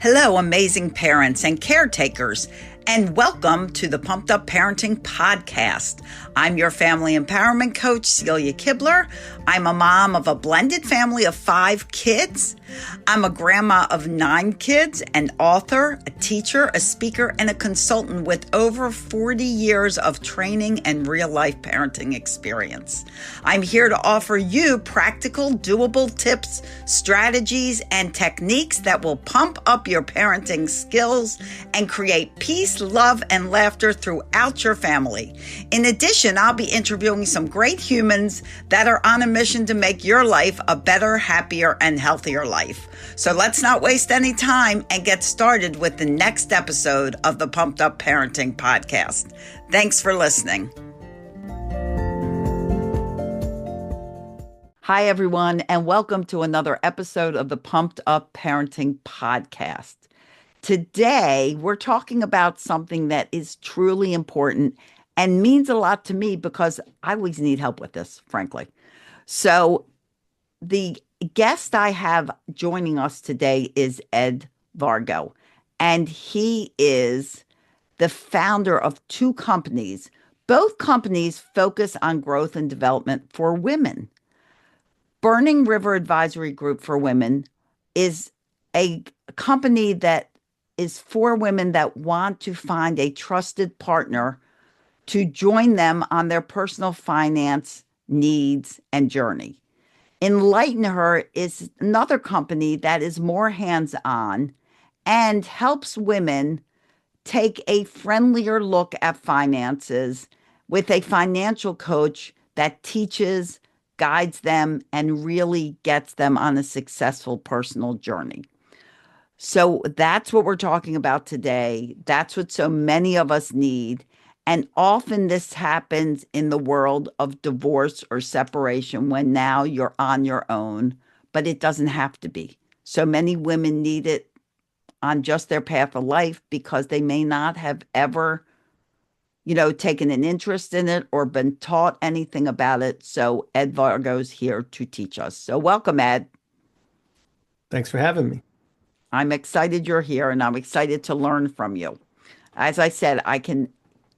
Hello, amazing parents and caretakers, and welcome to the Pumped Up Parenting Podcast. I'm your family empowerment coach, Celia Kibler. I'm a mom of a blended family of 5 kids. I'm a grandma of 9 kids, an author, a teacher, a speaker, and a consultant with over 40 years of training and real-life parenting experience. I'm here to offer you practical, doable tips, strategies, and techniques that will pump up your parenting skills and create peace, love, and laughter throughout your family. In addition, I'll be interviewing some great humans that are on a mission to make your life a better, happier, and healthier life. So let's not waste any time and get started with the next episode of the Pumped Up Parenting Podcast. Thanks for listening. Hi, everyone, and welcome to another episode of the Pumped Up Parenting Podcast. Today, we're talking about something that is truly important and means a lot to me because I always need help with this, frankly. So the guest I have joining us today is Ed Vargo, and he is the founder of 2 companies. Both companies focus on growth and development for women. Burning River Advisory Group for Women is a company that is for women that want to find a trusted partner to join them on their personal finance needs and journey. EnlightenHer is another company that is more hands-on and helps women take a friendlier look at finances with a financial coach that teaches, guides them, and really gets them on a successful personal journey. So that's what we're talking about today. That's what so many of us need. And often this happens in the world of divorce or separation when now you're on your own, but it doesn't have to be. So many women need it on just their path of life because they may not have ever, taken an interest in it or been taught anything about it. So Ed Vargo's here to teach us. So welcome, Ed. Thanks for having me. I'm excited you're here and I'm excited to learn from you. As I said,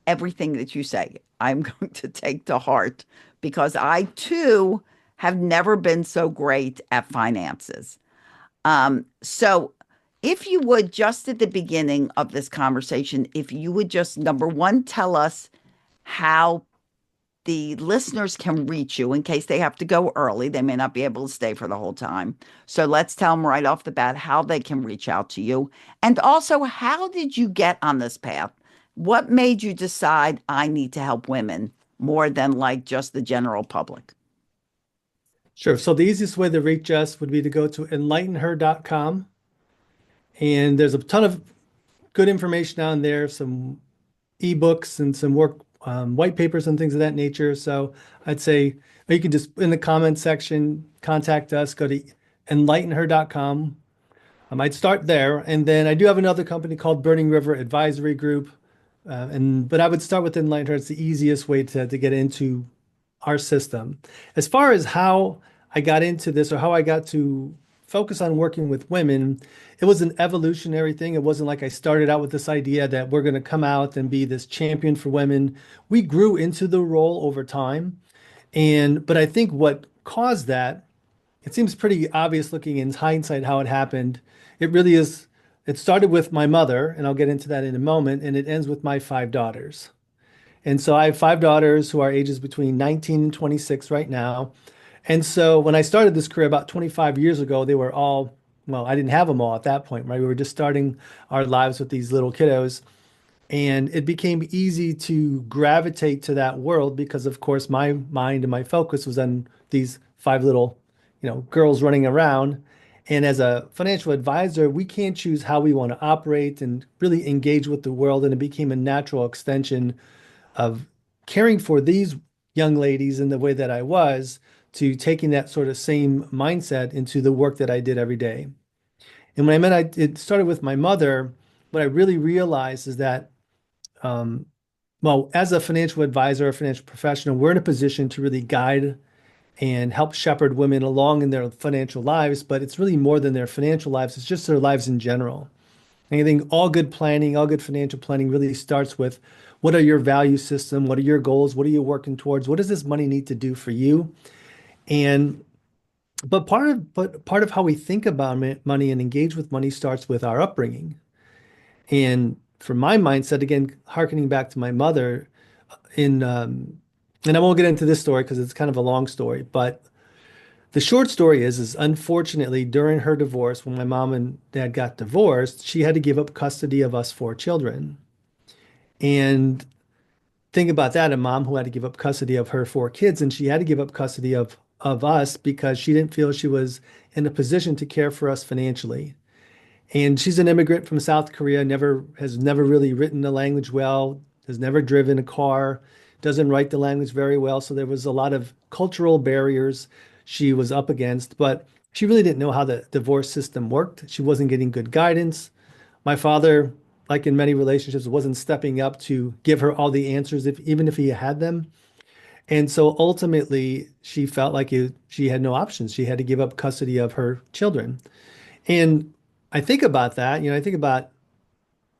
everything that you say, I'm going to take to heart because I too have never been so great at finances. So if you would, just at the beginning of this conversation, if you would just, number one, tell us how the listeners can reach you in case they have to go early. They may not be able to stay for the whole time. So let's tell them right off the bat how they can reach out to you. And also, how did you get on this path? What made you decide I need to help women more than like just the general public? Sure. So the easiest way to reach us would be to go to EnlightenHer.com. And there's a ton of good information on there, some ebooks and some work, white papers and things of that nature. So I'd say you can just, in the comments section, contact us, go to EnlightenHer.com. I'd start there. And then I do have another company called Burning River Advisory Group. But I would start with EnlightenHer. It's the easiest way to get into our system. As far as how I got into this or how I got to focus on working with women, it was an evolutionary thing. It wasn't like I started out with this idea that we're going to come out and be this champion for women. We grew into the role over time. But I think what caused that, it seems pretty obvious looking in hindsight how it happened. It really is. It started with my mother, and I'll get into that in a moment, and it ends with my 5 daughters. And so I have 5 daughters who are ages between 19 and 26 right now. And so when I started this career about 25 years ago, they were all, well, I didn't have them all at that point, right? We were just starting our lives with these little kiddos. And it became easy to gravitate to that world because, of course, my mind and my focus was on these 5 little, girls running around. And as a financial advisor, we can't choose how we want to operate and really engage with the world. And it became a natural extension of caring for these young ladies in the way that I was to taking that sort of same mindset into the work that I did every day. And when it started with my mother, what I really realized is that, as a financial advisor, a financial professional, we're in a position to really guide and help shepherd women along in their financial lives, but it's really more than their financial lives. It's just their lives in general. And I think all good planning, all good financial planning really starts with what are your value system? What are your goals? What are you working towards? What does this money need to do for you? And but part of how we think about money and engage with money starts with our upbringing. And for my mindset, again, harkening back to my mother, in and I won't get into this story because it's kind of a long story, but the short story is unfortunately during her divorce, when my mom and dad got divorced, she had to give up custody of us four children. And think about that, a mom who had to give up custody of her four kids, and she had to give up custody of us because she didn't feel she was in a position to care for us financially. And she's an immigrant from South Korea, never really written the language well, has never driven a car, doesn't write the language very well. So there was a lot of cultural barriers she was up against, but she really didn't know how the divorce system worked. She wasn't getting good guidance. My father, like in many relationships, wasn't stepping up to give her all the answers, even if he had them. And so ultimately, she felt like she had no options. She had to give up custody of her children. And I think about that, I think about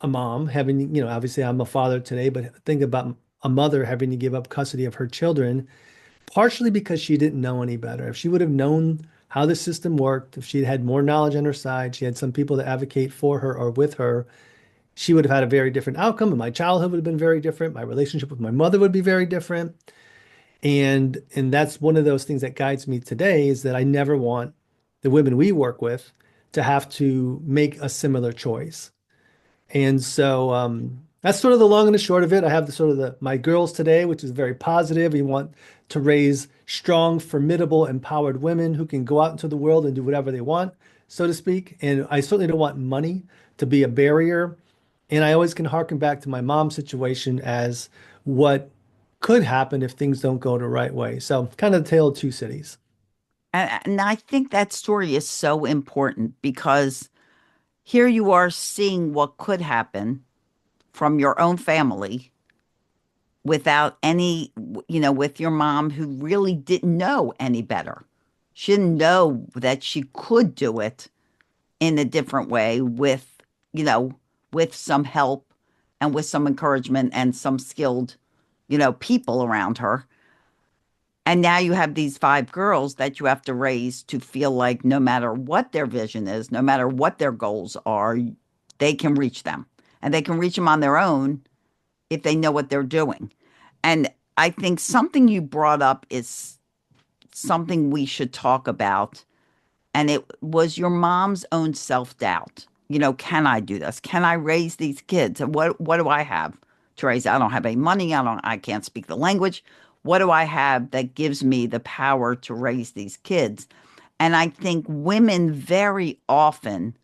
a mom having, obviously I'm a father today, but think about a mother having to give up custody of her children, partially because she didn't know any better. If she would have known how the system worked, if she had more knowledge on her side, she had some people to advocate for her or with her, she would have had a very different outcome. And my childhood would have been very different. My relationship with my mother would be very different. And that's one of those things that guides me today is that I never want the women we work with to have to make a similar choice. And so that's sort of the long and the short of it. I have the sort of my girls today, which is very positive. We want to raise strong, formidable, empowered women who can go out into the world and do whatever they want, so to speak. And I certainly don't want money to be a barrier. And I always can harken back to my mom's situation as what could happen if things don't go the right way. So kind of the tale of two cities. And I think that story is so important because here you are seeing what could happen from your own family without any, with your mom who really didn't know any better. She didn't know that she could do it in a different way you know, with some help and with some encouragement and some skilled, people around her. And now you have these five girls that you have to raise to feel like no matter what their vision is, no matter what their goals are, they can reach them. And they can reach them on their own if they know what they're doing. And I think something you brought up is something we should talk about. And it was your mom's own self-doubt. Can I do this? Can I raise these kids? And what do I have to raise? I don't have any money. I can't speak the language. What do I have that gives me the power to raise these kids? And I think women very often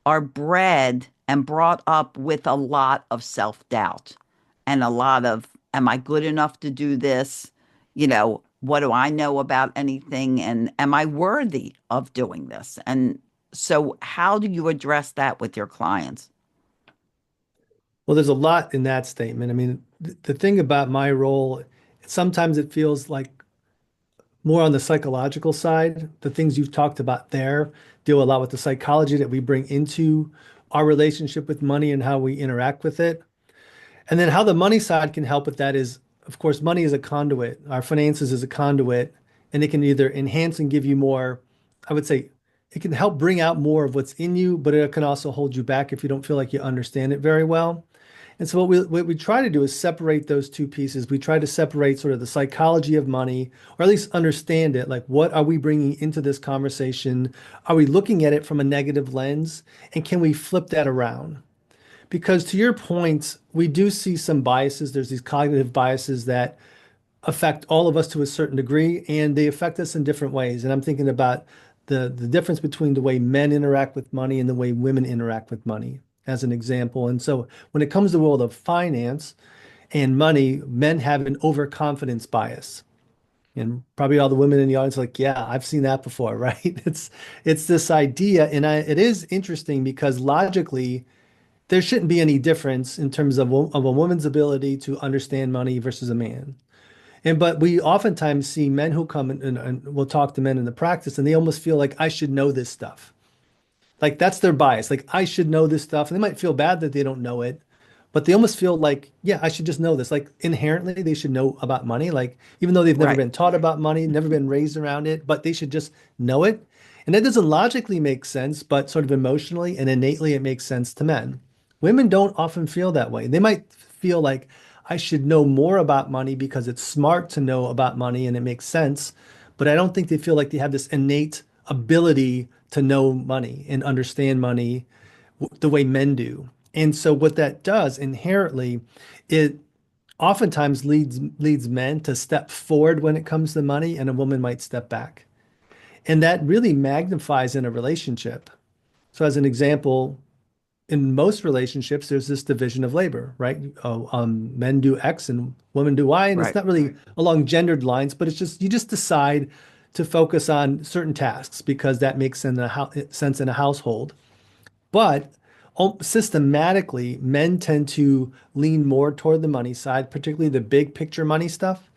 are bred and brought up with a lot of self-doubt and a lot of, am I good enough to do this? What do I know about anything? And am I worthy of doing this? And so, how do you address that with your clients? Well, there's a lot in that statement. I mean, the thing about my role, sometimes it feels like more on the psychological side. The things you've talked about there deal a lot with the psychology that we bring into our relationship with money and how we interact with it. And then how the money side can help with that is, of course, money is a conduit. Our finances is a conduit, and it can either enhance and give you more. I would say it can help bring out more of what's in you, but it can also hold you back if you don't feel like you understand it very well. And so what we try to do is separate those two pieces. We try to separate sort of the psychology of money, or at least understand it. Like, what are we bringing into this conversation? Are we looking at it from a negative lens? And can we flip that around? Because to your point, we do see some biases. There's these cognitive biases that affect all of us to a certain degree, and they affect us in different ways. And I'm thinking about the difference between the way men interact with money and the way women interact with money, as an example. And so when it comes to the world of finance and money, men have an overconfidence bias. And probably all the women in the audience are like, yeah, I've seen that before, right? It's this idea, and it is interesting because logically, there shouldn't be any difference in terms of a woman's ability to understand money versus a man. But we oftentimes see men who come and we'll talk to men in the practice, and they almost feel like I should know this stuff. Like that's their bias. Like I should know this stuff. And they might feel bad that they don't know it, but they almost feel like, yeah, I should just know this. Like inherently they should know about money. Like even though they've never Right. been taught about money, never been raised around it, but they should just know it. And that doesn't logically make sense, but sort of emotionally and innately it makes sense to men. Women don't often feel that way. They might feel like I should know more about money because it's smart to know about money and it makes sense. But I don't think they feel like they have this innate ability to know money and understand money the way men do. And so what that does inherently, it oftentimes leads men to step forward when it comes to money, and a woman might step back. And that really magnifies in a relationship. So as an example, in most relationships, there's this division of labor, right? Men do X and women do Y, and it's Right. not really along gendered lines, but it's just you just decide to focus on certain tasks because that makes sense in a household. But systematically, men tend to lean more toward the money side, particularly the big picture money stuff,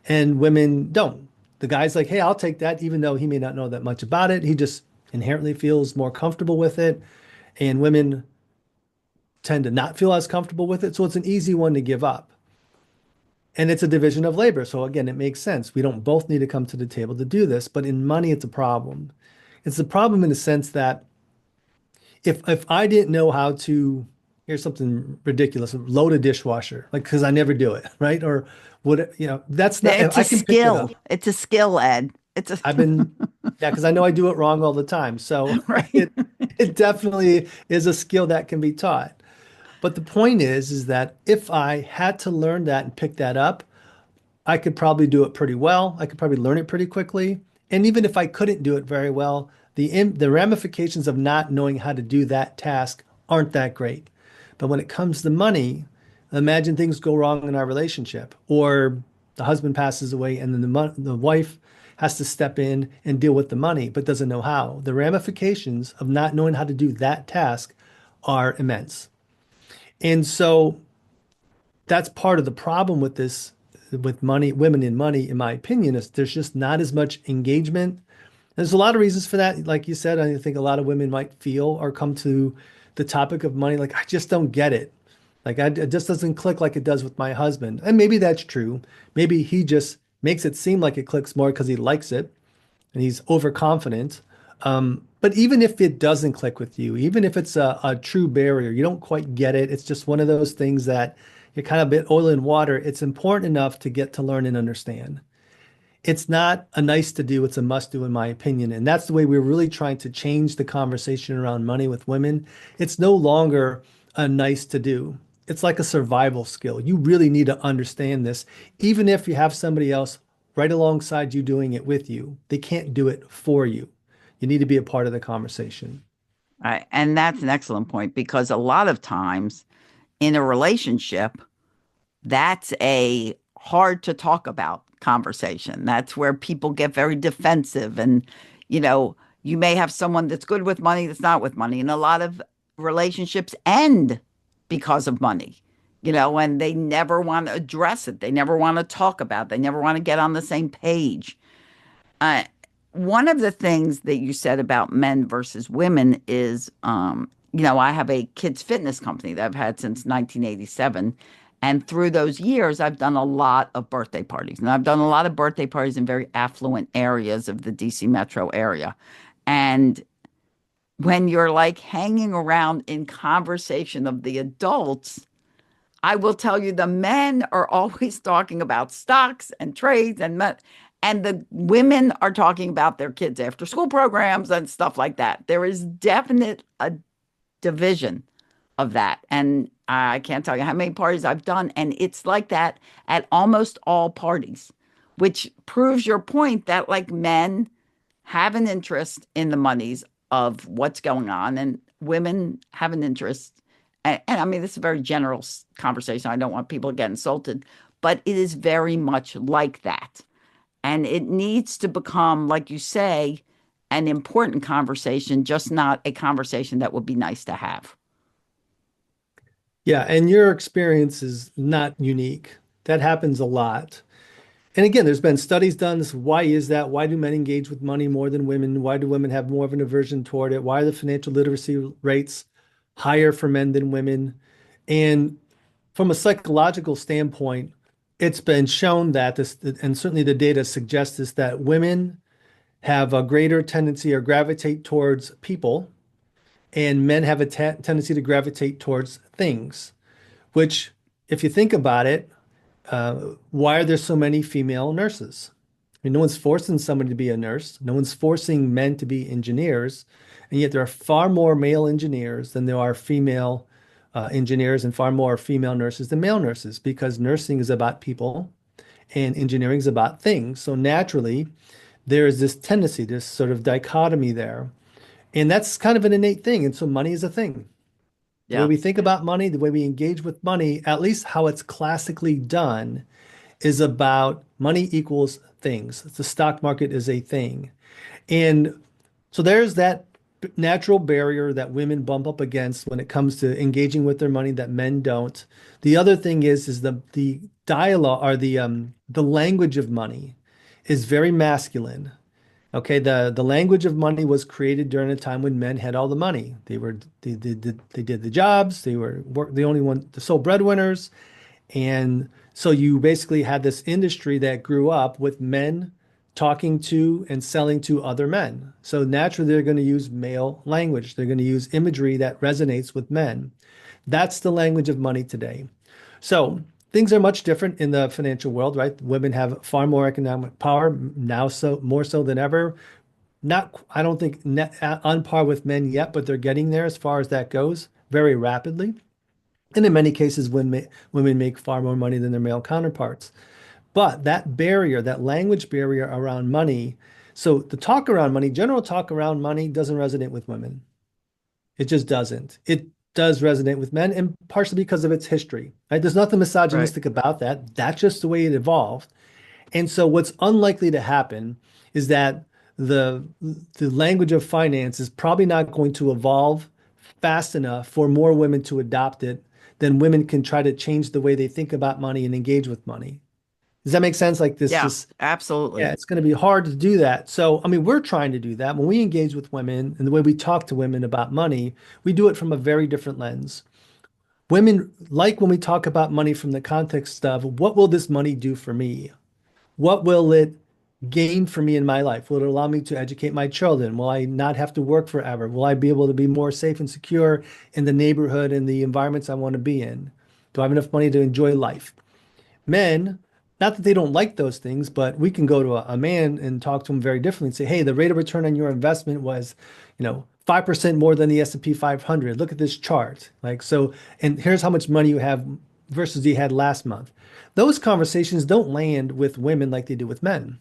and women don't. The guy's like, hey, I'll take that, even though he may not know that much about it. He just inherently feels more comfortable with it. And women tend to not feel as comfortable with it. So it's an easy one to give up. And it's a division of labor. So again, it makes sense. We don't both need to come to the table to do this, but in money, it's a problem. It's a problem in the sense that if I didn't know how to, here's something ridiculous, load a dishwasher, like because I never do it, right? Or would that's not It's a I can pick it skill. up. It's a skill, Ed. It's a I've been yeah, because I know I do it wrong all the time. So right. it definitely is a skill that can be taught. But the point is that if I had to learn that and pick that up, I could probably do it pretty well. I could probably learn it pretty quickly. And even if I couldn't do it very well, the ramifications of not knowing how to do that task aren't that great. But when it comes to money, imagine things go wrong in our relationship, or the husband passes away and then the wife has to step in and deal with the money, but doesn't know how. The ramifications of not knowing how to do that task are immense. And so that's part of the problem with this, with money, women in money, in my opinion, is there's just not as much engagement. There's a lot of reasons for that. Like you said, I think a lot of women might feel or come to the topic of money like, I just don't get it. It just doesn't click like it does with my husband. And maybe that's true. Maybe he just makes it seem like it clicks more because he likes it and he's overconfident. But even if it doesn't click with you, even if it's a true barrier, you don't quite get it. It's just one of those things that you're kind of a bit oil and water. It's important enough to get to learn and understand. It's not a nice to do, it's a must do, in my opinion. And that's the way we're really trying to change the conversation around money with women. It's no longer a nice to do. It's like a survival skill. You really need to understand this, even if you have somebody else right alongside you doing it with you. They can't do it for you. You need to be a part of the conversation. Right. And that's an excellent point because a lot of times in a relationship, that's a hard to talk about conversation. That's where people get very defensive. And, you know, you may have someone that's good with money that's not with money. And a lot of relationships end because of money, and they never want to address it. They never want to talk about it. They never want to get on the same page. Uh, One of the things that you said about men versus women is, I have a kids fitness company that I've had since 1987. And through those years, I've done a lot of birthday parties. And I've done a lot of birthday parties in very affluent areas of the DC metro area. And when you're like hanging around in conversation of the adults, I will tell you the men are always talking about stocks and trades and the women are talking about their kids' after school programs and stuff like that. There is definite a division of that. And I can't tell you how many parties I've done. And it's like that at almost all parties, which proves your point that like men have an interest in the monies of what's going on, and women have an interest. And I mean, this is a very general conversation. I don't want people to get insulted, but it is very much like that. And it needs to become, like you say, an important conversation, just not a conversation that would be nice to have. Yeah, and your experience is not unique. That happens a lot. And again, there's been studies done. This, why is that? Why do men engage with money more than women? Why do women have more of an aversion toward it? Why are the financial literacy rates higher for men than women? And from a psychological standpoint, it's been shown that this, and certainly the data suggests this, that women have a greater tendency or gravitate towards people, and men have a tendency to gravitate towards things, which, if you think about it, why are there so many female nurses? I mean, no one's forcing somebody to be a nurse. No one's forcing men to be engineers. And yet there are far more male engineers than there are female engineers, and far more female nurses than male nurses, because nursing is about people and engineering is about things. So naturally, there is this tendency, this sort of dichotomy there. And that's kind of an innate thing. And so money is a thing. The way Yeah. we think about money, the way we engage with money, at least how it's classically done, is about money equals things. The stock market is a thing. And so there's that natural barrier that women bump up against when it comes to engaging with their money that men don't. The other thing is the dialogue, or the language of money is very masculine. Okay, the language of money was created during a time when men had all the money. They did the jobs. They were the only one, the sole breadwinners. And so you basically had this industry that grew up with men talking to and selling to other men. So naturally, they're going to use male language. They're going to use imagery that resonates with men. That's the language of money today. So things are much different in the financial world, right? Women have far more economic power now, so more so than ever. Not, I don't think on par with men yet, but they're getting there as far as that goes very rapidly. And in many cases, women make far more money than their male counterparts. But that barrier, that language barrier around money, so the talk around money, general talk around money doesn't resonate with women. It just doesn't. It does resonate with men, and partially because of its history. Right? There's nothing Right. misogynistic about that. That's just the way it evolved. And so what's unlikely to happen is that the the language of finance is probably not going to evolve fast enough for more women to adopt it than women can try to change the way they think about money and engage with money. Does that make sense? Like Yeah, this, yeah, absolutely. it's going to be hard to do that. So, I mean, we're trying to do that. When we engage with women and the way we talk to women about money, we do it from a very different lens. Women like when we talk about money from the context of, what will this money do for me? What will it gain for me in my life? Will it allow me to educate my children? Will I not have to work forever? Will I be able to be more safe and secure in the neighborhood and the environments I want to be in? Do I have enough money to enjoy life? Men, not that they don't like those things, but we can go to a man and talk to him very differently and say, hey, the rate of return on your investment was, 5% more than the S&P 500. Look at this chart. Like, so, and here's how much money you have versus you had last month. Those conversations don't land with women like they do with men.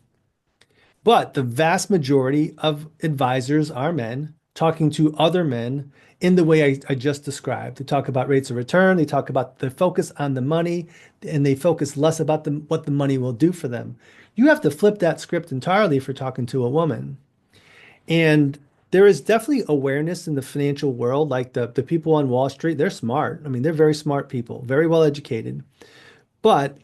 But the vast majority of advisors are men talking to other men in the way I just described. They talk about rates of return, they talk about the focus on the money, and they focus less about what the money will do for them. You have to flip that script entirely for talking to a woman. And there is definitely awareness in the financial world, like the people on Wall Street, they're smart. I mean, they're very smart people, very well educated. But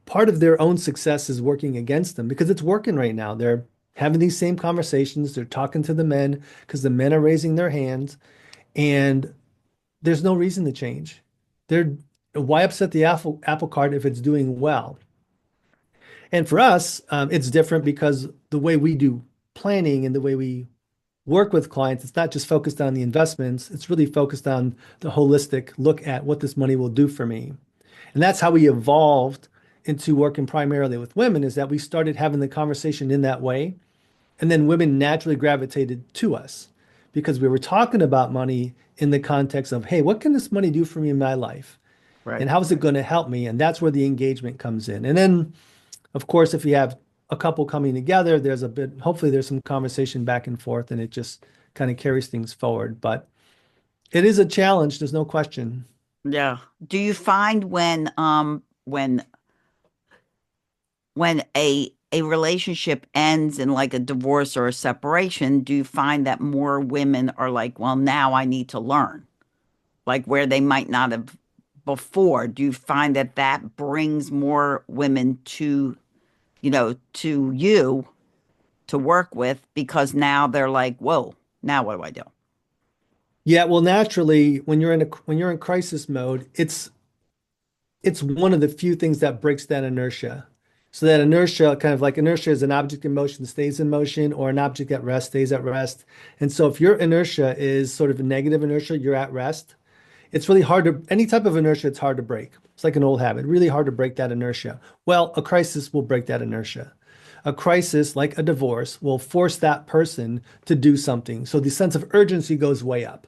part of their own success is working against them because it's working right now. They're having these same conversations. They're talking to the men because the men are raising their hands, and there's no reason to change. They're Why upset the apple cart if it's doing well? And for us, it's different because the way we do planning and the way we work with clients, it's not just focused on the investments. It's really focused on the holistic look at what this money will do for me. And that's how we evolved into working primarily with women, is that we started having the conversation in that way. And then women naturally gravitated to us because we were talking about money in the context of, hey, what can this money do for me in my life? Right. And how is it going to help me? And that's where the engagement comes in. And then, of course, if you have a couple coming together, hopefully there's some conversation back and forth and it just kind of carries things forward. But it is a challenge, there's no question. Yeah. Do you find when a relationship ends in like a divorce or a separation, do you find that more women are like, well, now I need to learn, like where they might not have before? Do you find that that brings more women to to you to work with because now they're like, whoa, now what do I do? Yeah, well, naturally, when you're in crisis mode, it's one of the few things that breaks that inertia. So that inertia, kind of like inertia is an object in motion stays in motion, or an object at rest stays at rest. And so if your inertia is sort of a negative inertia, you're at rest. It's really hard to, any type of inertia, it's hard to break. It's like an old habit, really hard to break that inertia. Well, a crisis will break that inertia. A crisis, like a divorce, will force that person to do something. So the sense of urgency goes way up.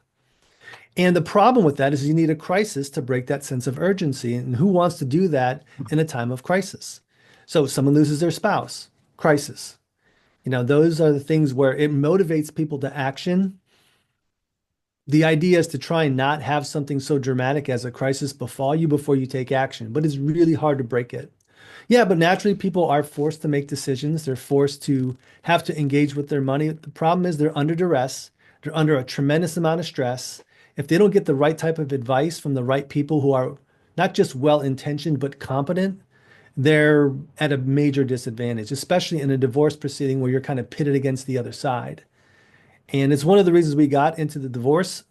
And the problem with that is you need a crisis to break that sense of urgency. And who wants to do that in a time of crisis? So someone loses their spouse, crisis. Those are the things where it motivates people to action. The idea is to try and not have something so dramatic as a crisis befall you before you take action, but it's really hard to break it. Yeah, but naturally, people are forced to make decisions. They're forced to have to engage with their money. The problem is they're under duress. They're under a tremendous amount of stress. If they don't get the right type of advice from the right people who are not just well-intentioned, but competent, they're at a major disadvantage, especially in a divorce proceeding where you're kind of pitted against the other side. And it's one of the reasons we got into the divorce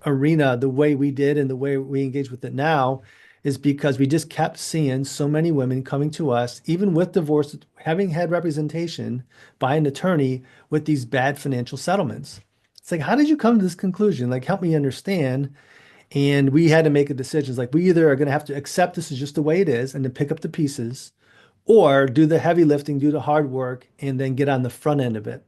arena the way we did and the way we engage with it now is because we just kept seeing so many women coming to us, even with divorce, having had representation by an attorney with these bad financial settlements. It's like, how did you come to this conclusion? Like, help me understand. And we had to make a decision. It's like, we either are going to have to accept this is just the way it is and then pick up the pieces, or do the heavy lifting, do the hard work, and then get on the front end of it.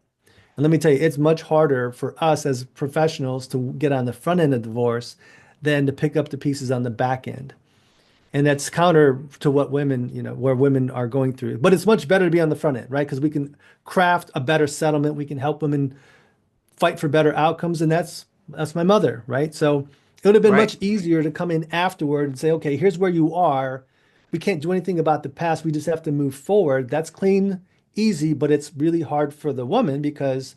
And let me tell you, it's much harder for us as professionals to get on the front end of divorce than to pick up the pieces on the back end. And that's counter to what women, where women are going through. But it's much better to be on the front end, right? Because we can craft a better settlement. We can help women fight for better outcomes. And that's my mother, right? So it would have been Right. much easier to come in afterward and say, okay, here's where you are. We can't do anything about the past. We just have to move forward. That's clean, easy, but it's really hard for the woman because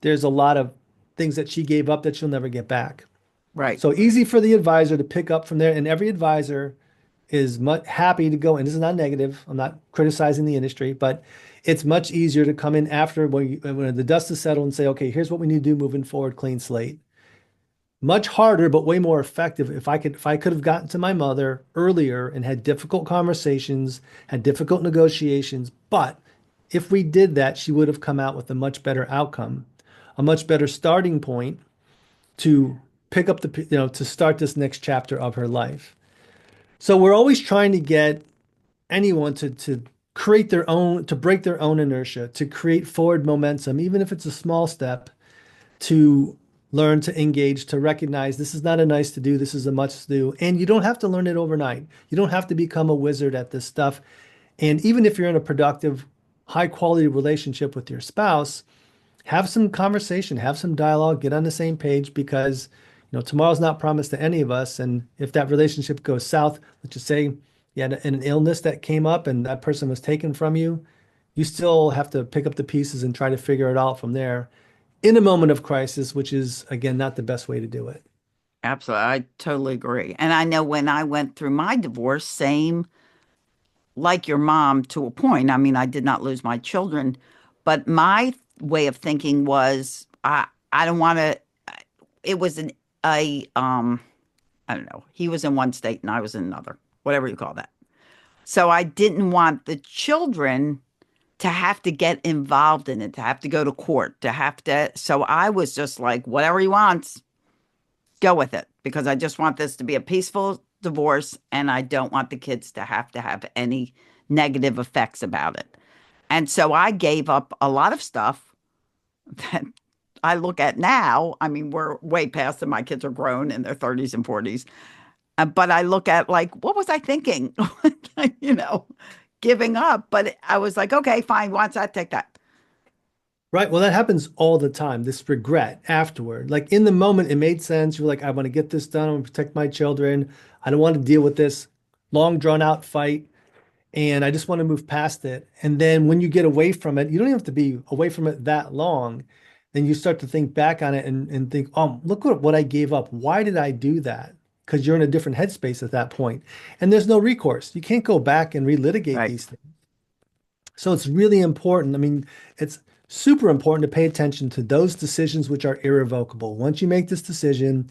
there's a lot of things that she gave up that she'll never get back. Right. So easy for the advisor to pick up from there. And every advisor is much happy to go. And this is not negative. I'm not criticizing the industry, but it's much easier to come in after when the dust is settled and say, okay, here's what we need to do moving forward, clean slate. Much harder, but way more effective. If I could have gotten to my mother earlier and had difficult conversations, had difficult negotiations, but if we did that, she would have come out with a much better outcome, a much better starting point to pick up to start this next chapter of her life. So we're always trying to get anyone to create their own, to break their own inertia, to create forward momentum, even if it's a small step, to learn to engage, to recognize this is not a nice to do, this is a much to do. And you don't have to learn it overnight. You don't have to become a wizard at this stuff. And even if you're in a productive, high quality relationship with your spouse, have some conversation, have some dialogue, get on the same page because tomorrow's not promised to any of us. And if that relationship goes south, let's just say you had an illness that came up and that person was taken from you, you still have to pick up the pieces and try to figure it out from there in a moment of crisis, which is again not the best way to do it. Absolutely. I totally agree. And I know when I went through my divorce, same like your mom to a point. I mean, I did not lose my children, but my way of thinking was I don't want to it was a I don't know. He was in one state and I was in another, whatever you call that. So I didn't want the children to have to get involved in it, to have to go to court, to have to. So I was just like, whatever he wants, go with it, because I just want this to be a peaceful divorce and I don't want the kids to have any negative effects about it. And so I gave up a lot of stuff that I look at now. I mean, we're way past it. My kids are grown in their 30s and 40s. But I look at like, what was I thinking? you know, Giving up. But I was like, okay, fine. Once I take that. Right. Well, that happens all the time. This regret afterward. Like in the moment, it made sense. You're like, I want to get this done. I want to protect my children. I don't want to deal with this long drawn out fight. And I just want to move past it. And then when you get away from it, you don't even have to be away from it that long. Then you start to think back on it and think, oh, look what I gave up. Why did I do that? Because you're in a different headspace at that point. And there's no recourse. You can't go back and relitigate Right. these things. So it's really important. I mean, it's super important to pay attention to those decisions which are irrevocable. Once you make this decision,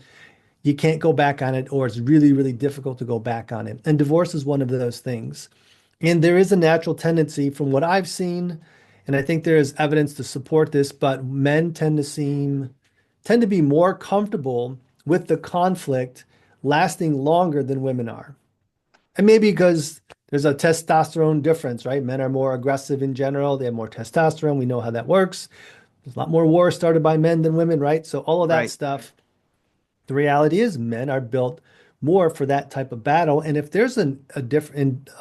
you can't go back on it, or it's really, really difficult to go back on it. And divorce is one of those things. And there is a natural tendency from what I've seen, and I think there is evidence to support this, but men tend to be more comfortable with the conflict lasting longer than women are. And maybe because there's a testosterone difference, right? Men are more aggressive in general. They have more testosterone. We know how that works. There's a lot more wars started by men than women, right? So all of that Right. stuff, the reality is men are built more for that type of battle. And if there's an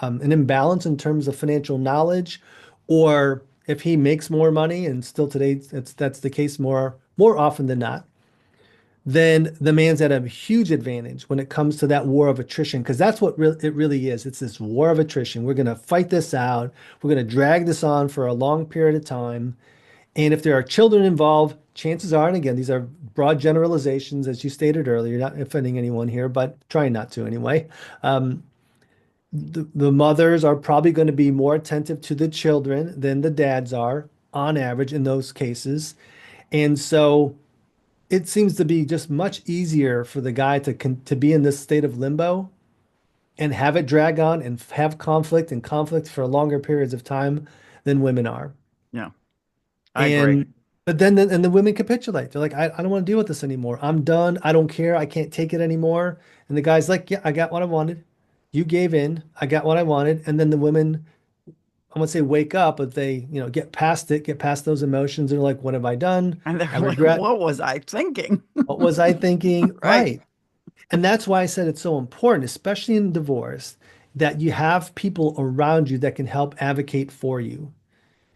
imbalance in terms of financial knowledge, or if he makes more money, and still today that's the case more often than not, then the man's at a huge advantage when it comes to that war of attrition, because that's what it really is. It's this war of attrition. We're going to fight this out. We're going to drag this on for a long period of time. And if there are children involved, chances are, and again, these are broad generalizations, as you stated earlier, not offending anyone here, but trying not to anyway. Um, the mothers are probably going to be more attentive to the children than the dads are on average in those cases. And so it seems to be just much easier for the guy to be in this state of limbo and have it drag on and have conflict for longer periods of time than women are. Yeah, I agree. And but then and the women capitulate. They're like, I don't want to deal with this anymore. I'm done. I don't care. I can't take it anymore. And the guy's like, yeah, I got what I wanted. You gave in. I got what I wanted. And then the women, I won't say wake up, but they, get past it, get past those emotions. They're like, what have I done? And I they're like, regret. what was I thinking? What was I thinking? Right. Right. And that's why I said it's so important, especially in divorce, that you have people around you that can help advocate for you.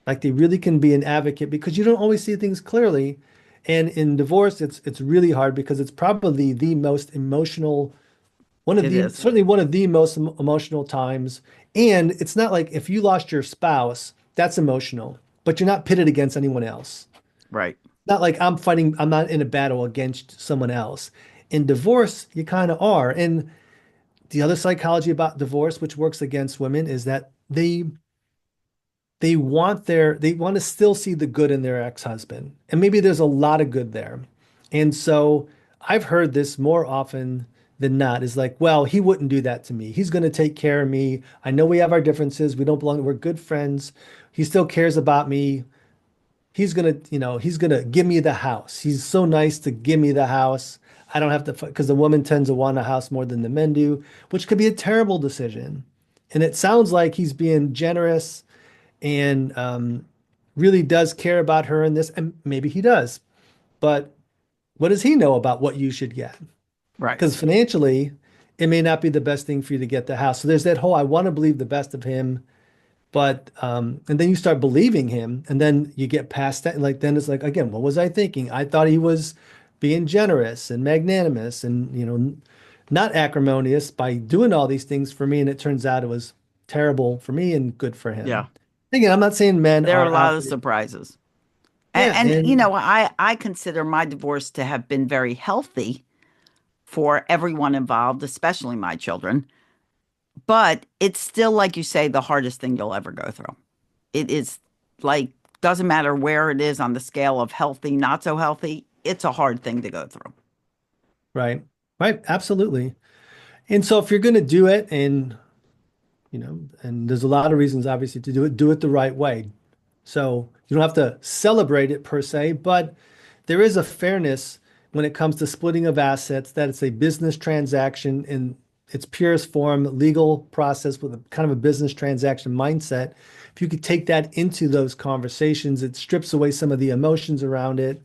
Like they really can be an advocate because you don't always see things clearly. And in divorce, it's really hard because it's probably the most emotional, It is. certainly one of the most emotional times. And it's not like if you lost your spouse, that's emotional, but you're not pitted against anyone else. Right. Not like I'm not in a battle against someone else. In divorce, you kind of are. And the other psychology about divorce, which works against women, is that they want to still see the good in their ex-husband. And maybe there's a lot of good there. And so I've heard this more often than not is like, well, he wouldn't do that to me. He's going to take care of me. I know we have our differences. We don't belong. We're good friends. He still cares about me. He's gonna give me the house. He's so nice to give me the house. I don't have to, because the woman tends to want a house more than the men do, which could be a terrible decision. And it sounds like he's being generous and really does care about her in this, and maybe he does. But what does he know about what you should get? Right. Because financially, it may not be the best thing for you to get the house. So there's that whole I want to believe the best of him, but and then you start believing him, and then you get past that, and like then it's like again, what was I thinking? I thought he was being generous and magnanimous, and not acrimonious by doing all these things for me, and it turns out it was terrible for me and good for Yeah. him. Again, I'm not saying men There are a are lot out of there. surprises. Yeah, and I consider my divorce to have been very healthy for everyone involved, especially my children. But it's still, like you say, the hardest thing you'll ever go through. It is like, doesn't matter where it is on the scale of healthy, not so healthy, it's a hard thing to go through. right, right, absolutely. And so if you're going to do it, and and there's a lot of reasons obviously to do it the right way. So you don't have to celebrate it per se, but there is a fairness when it comes to splitting of assets, that it's a business transaction in its purest form, legal process with a kind of a business transaction mindset. If you could take that into those conversations, it strips away some of the emotions around it,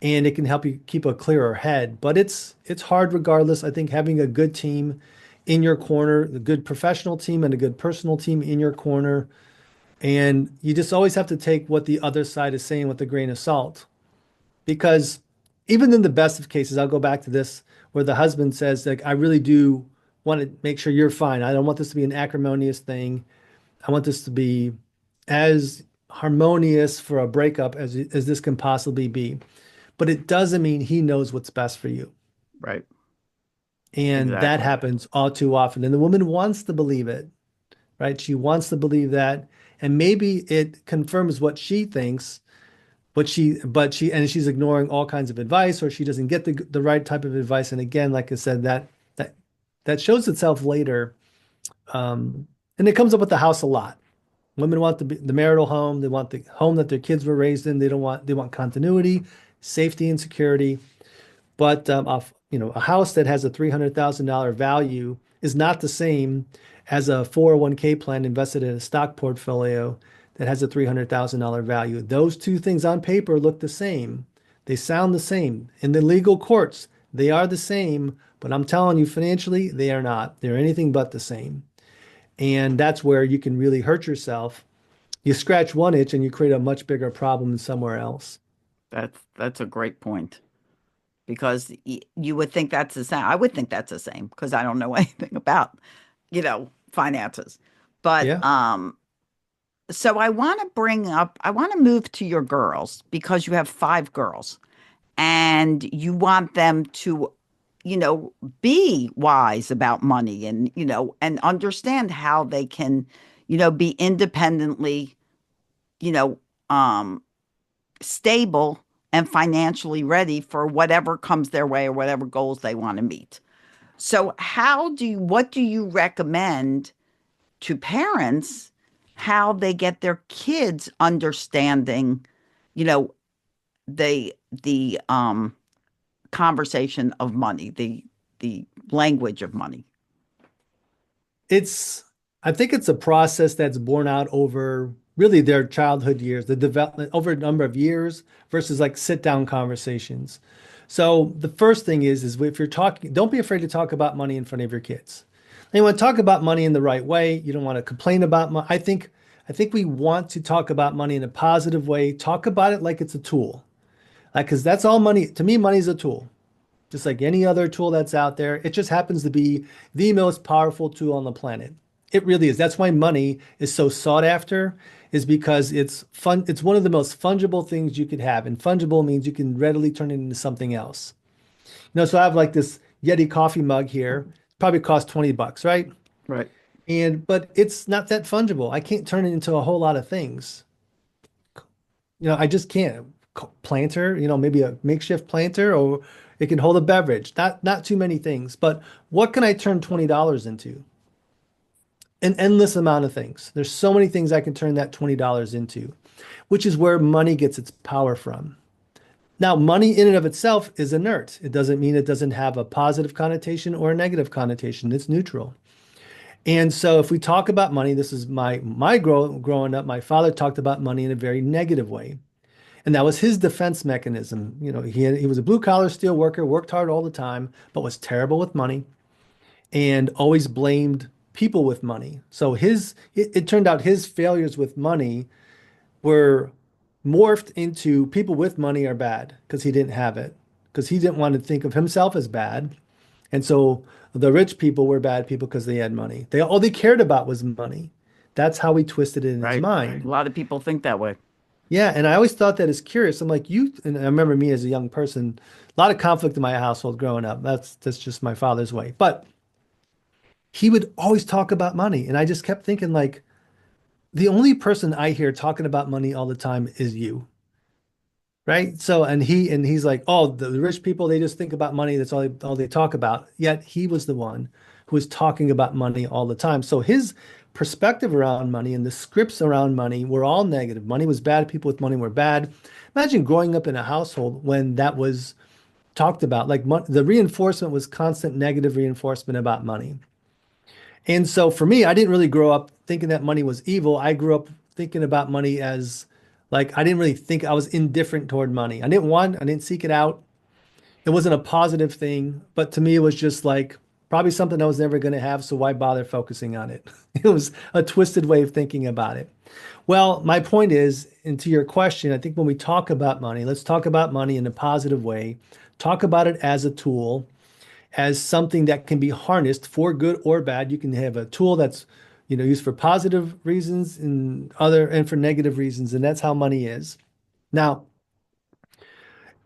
and it can help you keep a clearer head. But it's hard regardless. I think having a good team in your corner, a good professional team and a good personal team in your corner, and you just always have to take what the other side is saying with a grain of salt. Because even in the best of cases, I'll go back to this where the husband says, like, I really do want to make sure you're fine. I don't want this to be an acrimonious thing. I want this to be as harmonious for a breakup as this can possibly be. But it doesn't mean he knows what's best for you. Right. And that Exactly. happens all too often. And the woman wants to believe it, right? She wants to believe that. And maybe it confirms what she thinks, and she's ignoring all kinds of advice, or she doesn't get the right type of advice. And again, like I said, that that shows itself later. Um, and it comes up with the house a lot. Women want the marital home. They want the home that their kids were raised in. They want continuity, safety, and security. But a house that has a $300,000 value is not the same as a 401k plan invested in a stock portfolio that has a $300,000 value. Those two things on paper look the same. They sound the same. In the legal courts, they are the same, but I'm telling you, financially, they are not. They're anything but the same. And that's where you can really hurt yourself. You scratch one itch and you create a much bigger problem somewhere else. That's a great point because you would think that's the same. I would think that's the same because I don't know anything about, finances. But Yeah. so I want to move to your girls because you have five girls and you want them to, be wise about money and, and understand how they can, be independently, you know, um, stable and financially ready for whatever comes their way or whatever goals they want to meet. So what do you recommend to parents how they get their kids understanding, you know, the conversation of money, the language of money? It's, I think it's a process that's borne out over really their childhood years, the development over a number of years versus like sit down conversations. So the first thing is if you're talking, don't be afraid to talk about money in front of your kids. And you want to talk about money in the right way. You don't want to complain about money. I think we want to talk about money in a positive way. Talk about it like it's a tool. Like, because that's all money. To me, money is a tool just like any other tool that's out there. It just happens to be the most powerful tool on the planet. It really is. That's why money is so sought after, is because it's fun. It's one of the most fungible things you could have. And fungible means you can readily turn it into something else. So I have like this Yeti coffee mug here. Probably cost 20 bucks, right? Right. But it's not that fungible. I can't turn it into a whole lot of things. I just can't. Planter, maybe a makeshift planter, or it can hold a beverage. Not too many things, but what can I turn $20 into? An endless amount of things. There's so many things I can turn that $20 into, which is where money gets its power from. Now, money in and of itself is inert. It doesn't mean it doesn't have a positive connotation or a negative connotation. It's neutral. And so if we talk about money, this is growing up, my father talked about money in a very negative way. And that was his defense mechanism. He was a blue collar steel worker, worked hard all the time, but was terrible with money and always blamed people with money. So it turned out his failures with money were morphed into people with money are bad because he didn't have it, because he didn't want to think of himself as bad. And so the rich people were bad people because they had money. All they cared about was money. That's how he twisted it in his Right. A mind. lot of people think that way. Yeah, and I always thought that is curious. I'm like, and I remember me as a young person, a lot of conflict in my household growing up. That's just my father's way. But he would always talk about money, and I just kept thinking like, the only person I hear talking about money all the time is you, right? So, and he's like, oh, the rich people, they just think about money. That's all they talk about. Yet he was the one who was talking about money all the time. So his perspective around money and the scripts around money were all negative. Money was bad. People with money were bad. Imagine growing up in a household when that was talked about. Like the reinforcement was constant negative reinforcement about money. And so for me, I didn't really grow up thinking that money was evil. I grew up thinking about money as like I didn't really think I was indifferent toward money. I didn't seek it out. It wasn't a positive thing, but to me, it was just like probably something I was never going to have. So why bother focusing on it? It was a twisted way of thinking about it. Well, my point is, and to your question, I think when we talk about money, let's talk about money in a positive way. Talk about it as a tool, as something that can be harnessed for good or bad. You can have a tool that's, used for positive reasons and for negative reasons, and that's how money is. Now,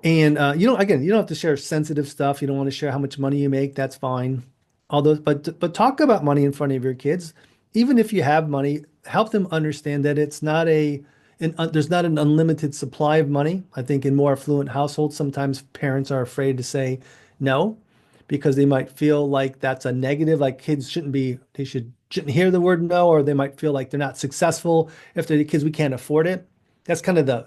and again, you don't have to share sensitive stuff. You don't want to share how much money you make. That's fine. Although, but talk about money in front of your kids, even if you have money. help them understand that it's not there's not an unlimited supply of money. I think in more affluent households, sometimes parents are afraid to say no because they might feel like that's a negative, like kids shouldn't hear the word no, or they might feel like they're not successful if they're the kids, we can't afford it. That's kind of the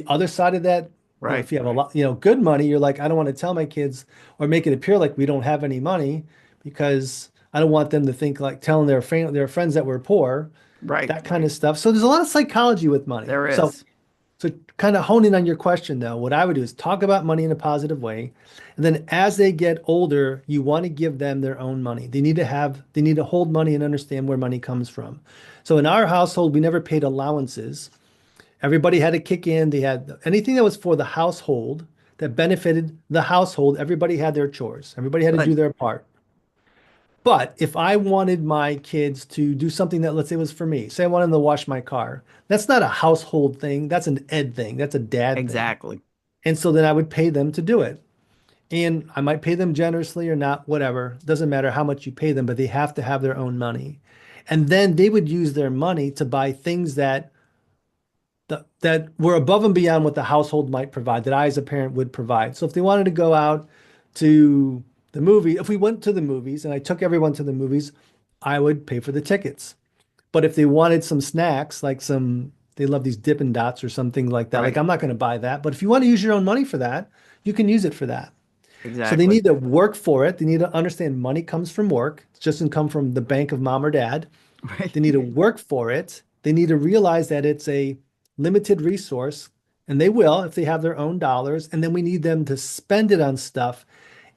other side of that. Right. If you have a lot, good money, you're like, I don't want to tell my kids or make it appear like we don't have any money because I don't want them to think like telling their friends that we're poor, Right. that kind of stuff. So there's a lot of psychology with money. There So is. so kind of honing on your question though, what I would do is talk about money in a positive way. And then as they get older, you want to give them their own money. They need to hold money and understand where money comes from. So in our household, we never paid allowances. Everybody had to kick in. They had anything that was for the household that benefited the household. Everybody had their chores. Everybody had to do Good. their part. But if I wanted my kids to do something that, let's say, was for me, say I wanted them to wash my car, that's not a household thing. That's an Ed thing. That's a dad thing. Exactly. And so then I would pay them to do it. And I might pay them generously or not, whatever. Doesn't matter how much you pay them, but they have to have their own money. And then they would use their money to buy things that were above and beyond what the household might provide, that I as a parent would provide. So if they wanted to go out to the movie, if we went to the movies and I took everyone to the movies, I would pay for the tickets. But if they wanted some snacks, they love these Dippin' Dots or something like that, like Right. I'm not going to buy that. But if you want to use your own money for that, you can use it for that. So they Exactly. need to work for it. They need to understand money comes from work. It doesn't come from the bank of mom or dad. Right. They need to work for it. They need to realize that it's a limited resource, and they will if they have their own dollars. And then we need them to spend it on stuff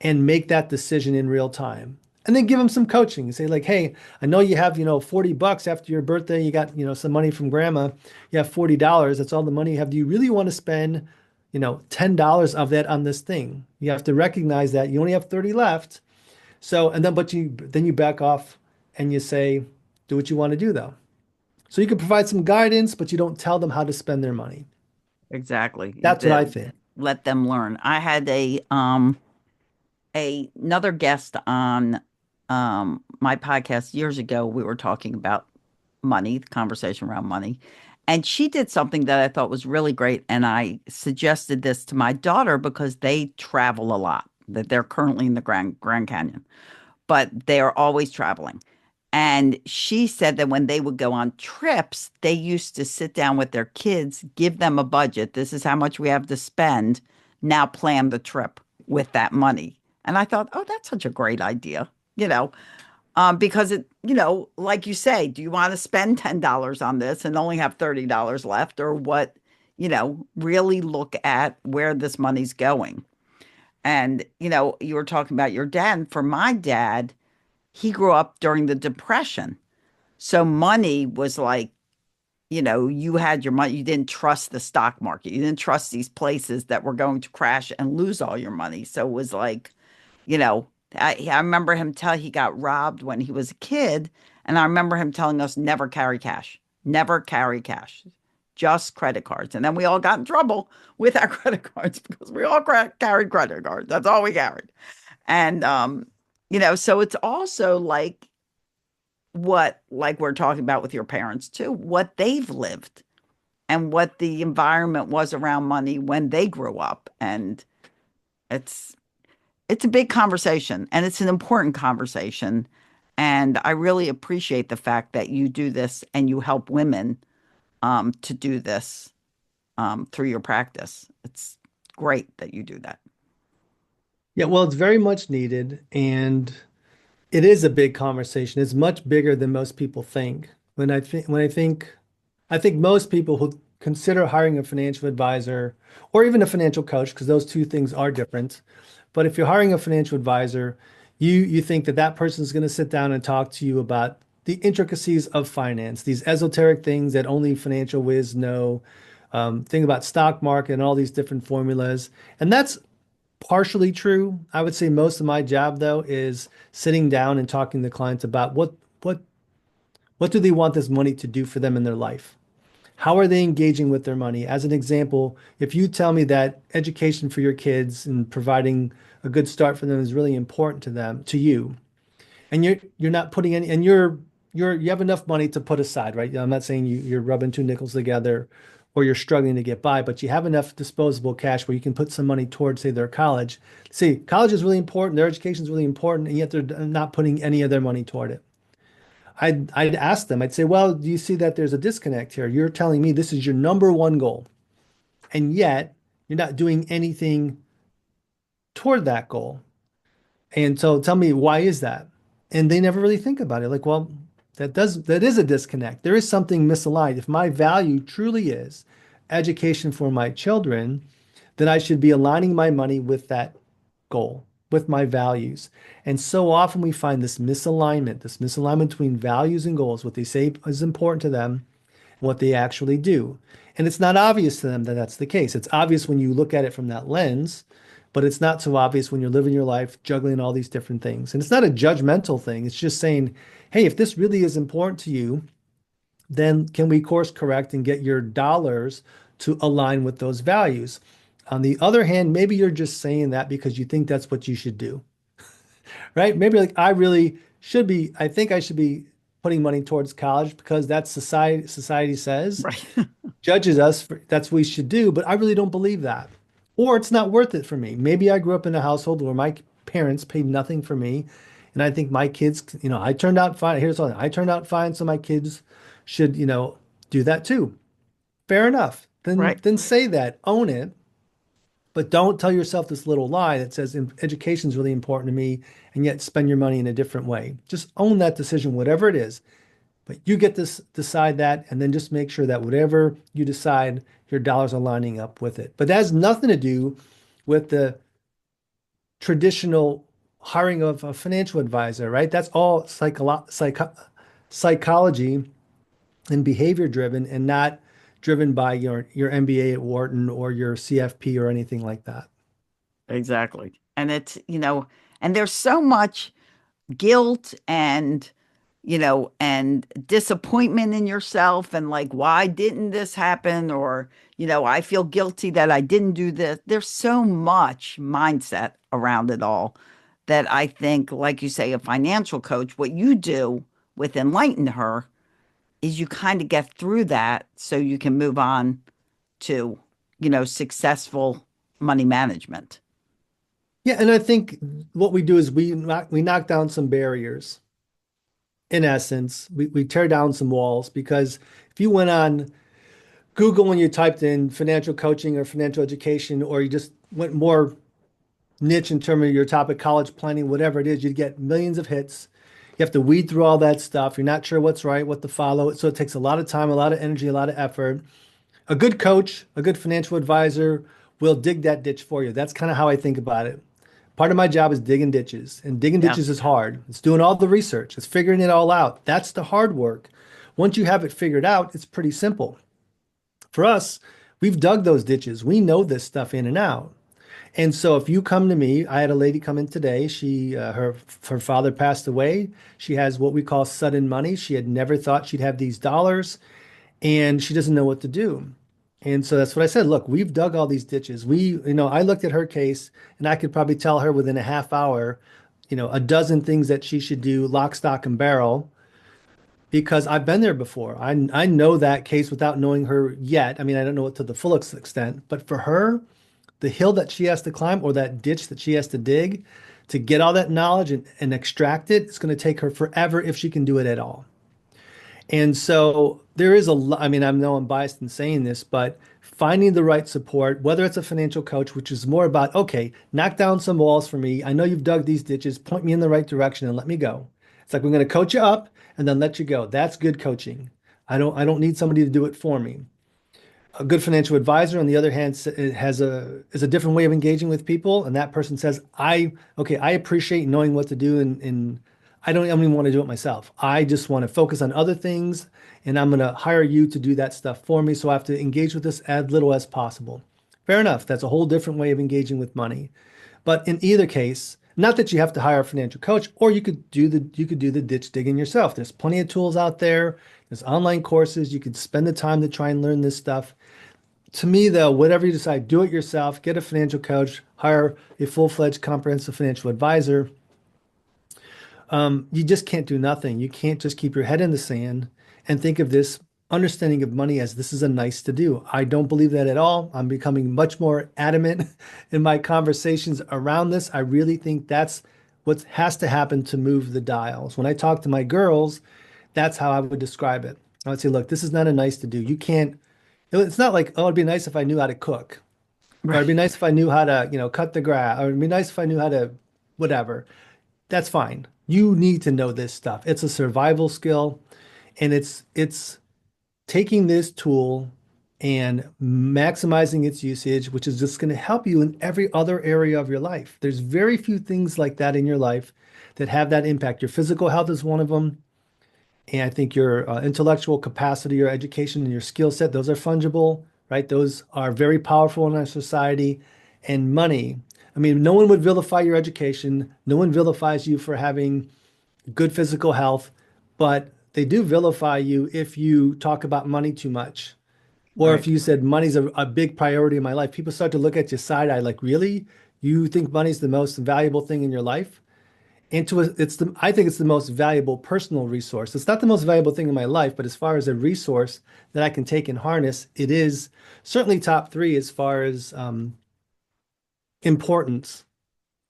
and make that decision in real time. And then give them some coaching and say, like, hey, I know you have, $40 after your birthday. You got, some money from grandma. You have $40. That's all the money you have. Do you really want to spend, $10 of that on this thing? You have to recognize that you only have 30 left. So, and then, but you back off and you say, do what you want to do though. So you can provide some guidance, but you don't tell them how to spend their money. Exactly. That's what I think. Let them learn. I had another guest on my podcast years ago. We were talking about money, the conversation around money. And she did something that I thought was really great. And I suggested this to my daughter because they travel a lot, that they're currently in the Grand Canyon, but they are always traveling. And she said that when they would go on trips, they used to sit down with their kids, give them a budget. This is how much we have to spend. Now plan the trip with that money. And I thought, oh, that's such a great idea, because like you say, do you want to spend $10 on this and only have $30 left, or what? Really look at where this money's going. And you were talking about your dad. And for my dad, he grew up during the Depression. So money was like, you had your money. You didn't trust the stock market. You didn't trust these places that were going to crash and lose all your money. So it was like, I remember he got robbed when he was a kid. And I remember him telling us never carry cash, never carry cash, just credit cards. And then we all got in trouble with our credit cards because we all carried credit cards. That's all we carried. And, so it's also like we're talking about with your parents too, what they've lived and what the environment was around money when they grew up. And it's it's a big conversation and it's an important conversation. And I really appreciate the fact that you do this and you help women to do this through your practice. It's great that you do that. Yeah, well, it's very much needed, and it is a big conversation. It's much bigger than most people think. I think most people who consider hiring a financial advisor or even a financial coach, because those two things are different. But if you're hiring a financial advisor, you think that that person is going to sit down and talk to you about the intricacies of finance, these esoteric things that only financial whiz know, think about stock market and all these different formulas. And that's partially true. I would say most of my job though is sitting down and talking to clients about what what do they want this money to do for them in their life? How are they engaging with their money? As an example, if you tell me that education for your kids and providing a good start for them is really important to them, to you, and you're not putting any, and you're you have enough money to put aside, right? I'm not saying you're rubbing two nickels together or you're struggling to get by, but you have enough disposable cash where you can put some money towards, say, their college. See, college is really important, their education is really important, and yet they're not putting any of their money toward it. I'd ask them, I'd say, well, do you see that there's a disconnect here? You're telling me this is your number one goal, and yet you're not doing anything toward that goal. And so tell me, why is that? And they never really think about it. Like, well, that is a disconnect. There is something misaligned. If my value truly is education for my children, then I should be aligning my money with that goal, with my values. And so often we find this misalignment between values and goals, what they say is important to them, and what they actually do. And it's not obvious to them that that's the case. It's obvious when you look at it from that lens, but it's not so obvious when you're living your life juggling all these different things. And it's not a judgmental thing. It's just saying, hey, if this really is important to you, then can we course correct and get your dollars to align with those values? On the other hand, maybe you're just saying that because you think that's what you should do, right? Maybe like I think I should be putting money towards college because that's society says, Right. judges us for that's what we should do, but I really don't believe that. Or it's not worth it for me. Maybe I grew up in a household where my parents paid nothing for me, and I think my kids, I turned out fine. Here's something. I turned out fine, so my kids should, do that too. Fair enough. Then Right. then say that, own it, but don't tell yourself this little lie that says education is really important to me and yet spend your money in a different way. Just own that decision, whatever it is. But you get to decide that, and then just make sure that whatever you decide, your dollars are lining up with it. But that has nothing to do with the traditional hiring of a financial advisor, right? That's all psychology and behavior driven, and not driven by your MBA at Wharton or your CFP or anything like that. Exactly. And and there's so much guilt and disappointment in yourself and like, why didn't this happen? Or, I feel guilty that I didn't do this. There's so much mindset around it all that I think, like you say, a financial coach, what you do with Enlighten Her is you kind of get through that so you can move on to, successful money management. Yeah, and I think what we do is we knock down some barriers. In essence, we tear down some walls, because if you went on Google and you typed in financial coaching or financial education, or you just went more niche in terms of your topic, college planning, whatever it is, you'd get millions of hits. You have to weed through all that stuff. You're not sure what's right, what to follow. So it takes a lot of time, a lot of energy, a lot of effort. A good coach, a good financial advisor will dig that ditch for you. That's kind of how I think about it. Part of my job is digging ditches, and digging Yeah, ditches is hard. It's doing all the research, it's figuring it all out. That's the hard work. Once you have it figured out, it's pretty simple. For us, we've dug those ditches. We know this stuff in and out. And so if you come to me, I had a lady come in today. Her father passed away. She has what we call sudden money. She had never thought she'd have these dollars, and she doesn't know what to do. And so that's what I said. Look, we've dug all these ditches. I looked at her case, and I could probably tell her within a half hour, a dozen things that she should do, lock, stock, and barrel, because I've been there before. I know that case without knowing her yet. I mean, I don't know it to the full extent, but for her, the hill that she has to climb, or that ditch that she has to dig to get all that knowledge and extract it, it's going to take her forever if she can do it at all. And so there is I mean, I know I'm biased in saying this, but finding the right support, whether it's a financial coach, which is more about, okay, knock down some walls for me. I know you've dug these ditches, point me in the right direction and let me go. It's like, we're going to coach you up and then let you go. That's good coaching. I don't need somebody to do it for me. A good financial advisor, on the other hand, is a different way of engaging with people, and that person says, I appreciate knowing what to do, and I don't even want to do it myself. I just want to focus on other things, and I'm going to hire you to do that stuff for me, so I have to engage with this as little as possible. Fair enough. That's a whole different way of engaging with money. But in either case, not that you have to hire a financial coach, or you could do the ditch digging yourself. There's plenty of tools out there. There's online courses. You could spend the time to try and learn this stuff. To me, though, whatever you decide, do it yourself, get a financial coach, hire a full-fledged comprehensive financial advisor. You just can't do nothing. You can't just keep your head in the sand and think of this understanding of money as this is a nice to do. I don't believe that at all. I'm becoming much more adamant in my conversations around this. I really think that's what has to happen to move the dials. When I talk to my girls, that's how I would describe it. I would say, look, this is not a nice to do. You can't, it's not like, oh, it'd be nice if I knew how to cook, or it'd be Right. nice if I knew how to, cut the grass, or it'd be nice if I knew how to whatever. That's fine. You need to know this stuff. It's a survival skill, and it's taking this tool and maximizing its usage, which is just going to help you in every other area of your life. There's very few things like that in your life that have that impact. Your physical health is one of them. And I think your intellectual capacity, your education, and your skill set, those are fungible, right? Those are very powerful in our society. And money, I mean, no one would vilify your education. No one vilifies you for having good physical health, but they do vilify you if you talk about money too much. Or if Right. you said money's a big priority in my life, people start to look at you side eye like, really? You think money's the most valuable thing in your life? And I think it's the most valuable personal resource. It's not the most valuable thing in my life, but as far as a resource that I can take and harness, it is certainly top three as far as importance.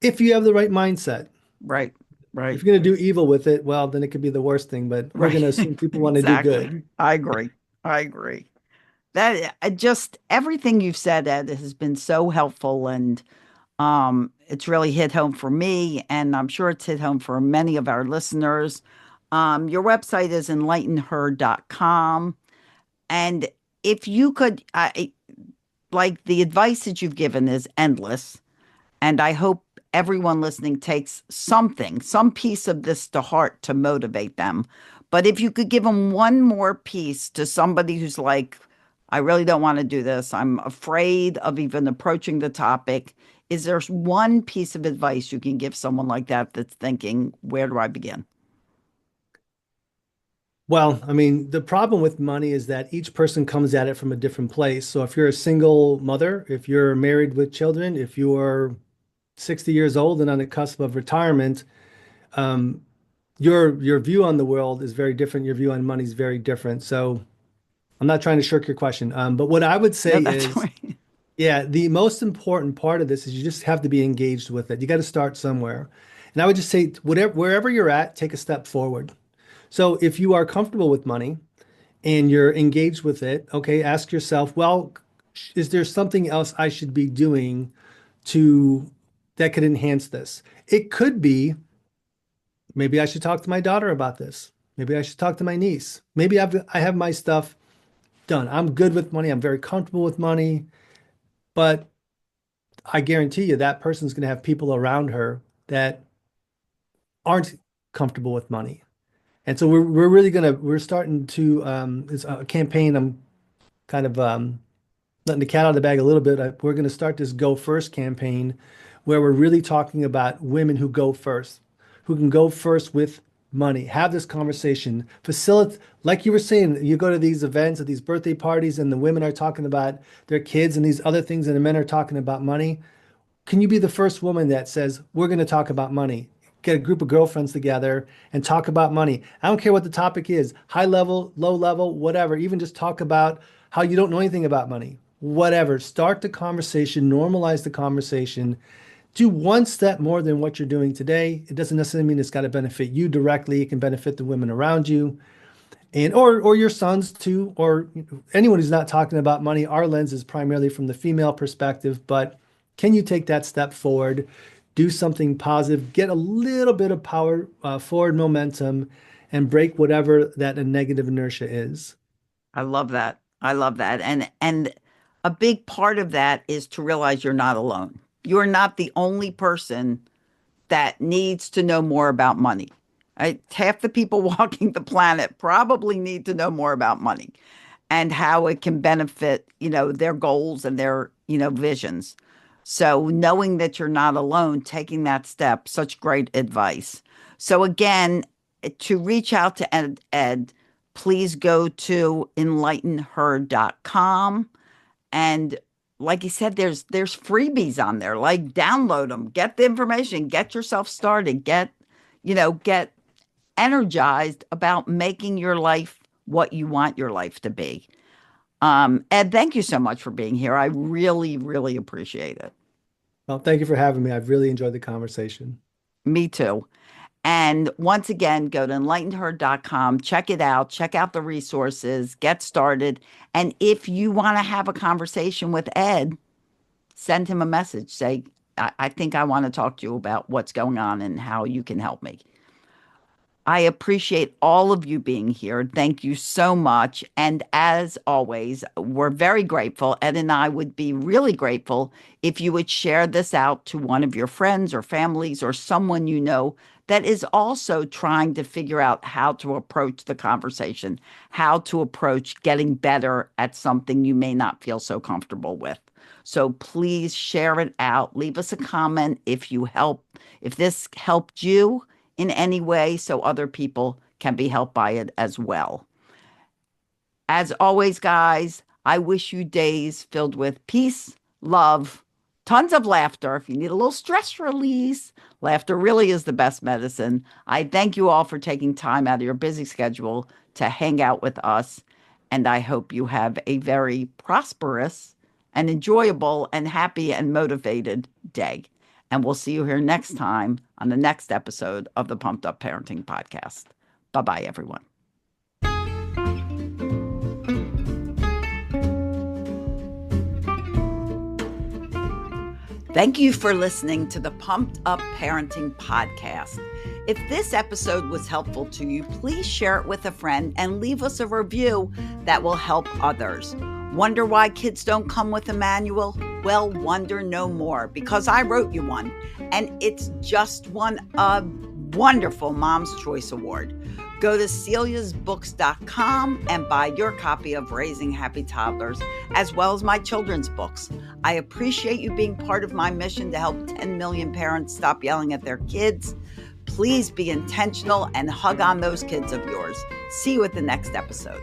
If you have the right mindset. Right. If Right. you're going to do evil with it, well, then it could be the worst thing, but we're Right. going to assume people want to do Exactly. good. I agree. I agree. That just everything you've said, Ed, has been so helpful, and it's really hit home for me, and I'm sure it's hit home for many of our listeners. Your website is EnlightenHer.com. And if you could, like the advice that you've given is endless. And I hope everyone listening takes something, some piece of this to heart to motivate them. But if you could give them one more piece to somebody who's like, I really don't want to do this, I'm afraid of even approaching the topic. Is there one piece of advice you can give someone like that that's thinking, where do I begin? Well, I mean, the problem with money is that each person comes at it from a different place. So if you're a single mother, if you're married with children, if you're 60 years old and on the cusp of retirement, um, your view on the world is very different. Your view on money is very different. So I'm not trying to shirk your question. But what I would No, say that's is, right. yeah, the most important part of this is you just have to be engaged with it. You got to start somewhere. And I would just say, wherever you're at, take a step forward. So if you are comfortable with money and you're engaged with it, okay, ask yourself, well, is there something else I should be doing to that could enhance this? It could be maybe I should talk to my daughter about this. Maybe I should talk to my niece. Maybe I have my stuff done. I'm good with money. I'm very comfortable with money, but I guarantee you that person's going to have people around her that aren't comfortable with money. And so we're really we're starting to it's a campaign. I'm kind of letting the cat out of the bag a little bit. We're going to start this Go First campaign where we're really talking about women who go first, who can go first with money, have this conversation, facilitate, like you were saying, you go to these events at these birthday parties and the women are talking about their kids and these other things and the men are talking about money. Can you be the first woman that says, we're going to talk about money? Get a group of girlfriends together and talk about money. I don't care what the topic is, high level, low level, whatever. Even just talk about how you don't know anything about money. Whatever. Start the conversation, normalize the conversation. Do one step more than what you're doing today. It doesn't necessarily mean it's got to benefit you directly. It can benefit the women around you and or your sons too, or anyone who's not talking about money. Our lens is primarily from the female perspective, but can you take that step forward, do something positive, get a little bit of power forward momentum, and break whatever that a negative inertia is? I love that. I love that. And a big part of that is to realize you're not alone. You're not the only person that needs to know more about money. Right? Half the people walking the planet probably need to know more about money and how it can benefit, their goals and their, visions. So knowing that you're not alone, taking that step, such great advice. So again, to reach out to Ed, please go to EnlightenHer.com. And like you said, there's freebies on there. Like download them, get the information, get yourself started, get get energized about making your life what you want your life to be. Ed, thank you so much for being here. I really, really appreciate it. Well, thank you for having me. I've really enjoyed the conversation. Me too. And once again, go to EnlightenHer.com, check it out, check out the resources, get started. And if you want to have a conversation with Ed, send him a message. Say, I think I want to talk to you about what's going on and how you can help me. I appreciate all of you being here. Thank you so much. And as always, we're very grateful. Ed and I would be really grateful if you would share this out to one of your friends or families or someone you know that is also trying to figure out how to approach the conversation, how to approach getting better at something you may not feel so comfortable with. So please share it out. Leave us a comment if this helped you in any way so other people can be helped by it as well. As always, guys, I wish you days filled with peace, love, tons of laughter. If you need a little stress release, laughter really is the best medicine. I thank you all for taking time out of your busy schedule to hang out with us. And I hope you have a very prosperous and enjoyable and happy and motivated day. And we'll see you here next time on the next episode of the Pumped Up Parenting Podcast. Bye-bye, everyone. Thank you for listening to the Pumped Up Parenting Podcast. If this episode was helpful to you, please share it with a friend and leave us a review that will help others. Wonder why kids don't come with a manual? Well, wonder no more, because I wrote you one, and it's just won a wonderful Mom's Choice Award. Go to celiasbooks.com and buy your copy of Raising Happy Toddlers, as well as my children's books. I appreciate you being part of my mission to help 10 million parents stop yelling at their kids. Please be intentional and hug on those kids of yours. See you at the next episode.